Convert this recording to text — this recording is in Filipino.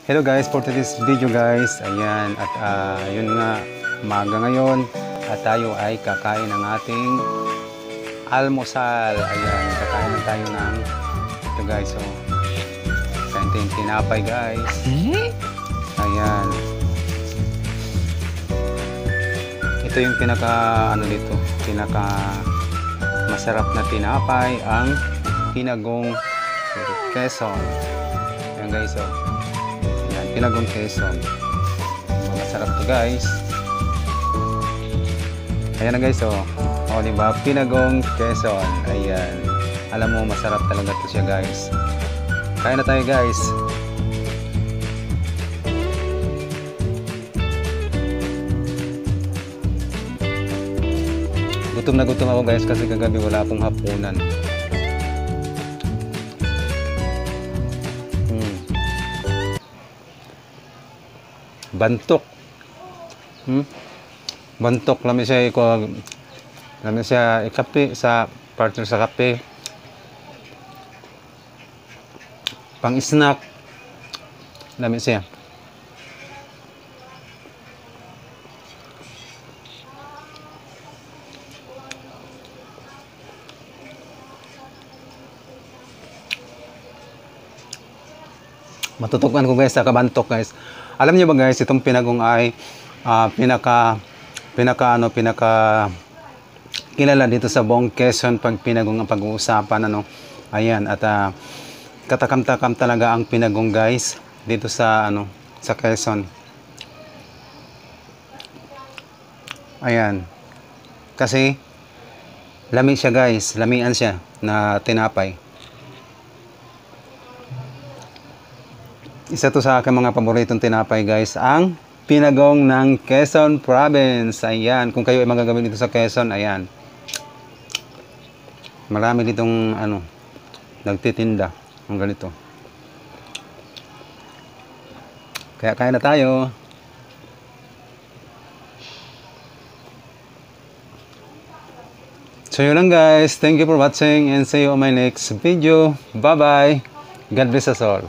Hello guys, for today's video guys, ayan, at yun nga, umaga ngayon, at tayo ay kakain ng ating almusal. Ayan, kakain na tayo ng ito guys, so kain tinapay guys. Ayan, ito yung pinaka dito, pinaka masarap na tinapay, ang pinagong Quezon. Ayan guys, so pinagong Quezon, masarap to guys. Ayan na guys, oh diba, pinagong Quezon. Ayan, alam mo masarap talaga to siya guys. Kain na tayo guys. Gutom na gutom ako guys, kasi kagabi wala akong hapunan. Bantok. Bantok lami siya ikape sa partner sa kape. Pang snack. Lami siya. Matutukan ko guys sa kabantok guys. Alam niyo ba guys, itong pinagong ay pinaka kilala dito sa buong Quezon pag pinagong ang pag-uusapan Ayan, at katakam-takam talaga ang pinagong guys dito sa sa Quezon. Ayan. Kasi lami siya guys, lamian siya na tinapay. Isa to sa aking mga paboritong tinapay guys, ang pinagong ng Quezon Province. Ayan, kung kayo ay magagamit dito sa Quezon, ayan, marami ditong nagtitinda ng ganito. Kaya kain na tayo. So yun lang guys, thank you for watching and see you on my next video. Bye bye, God bless us all.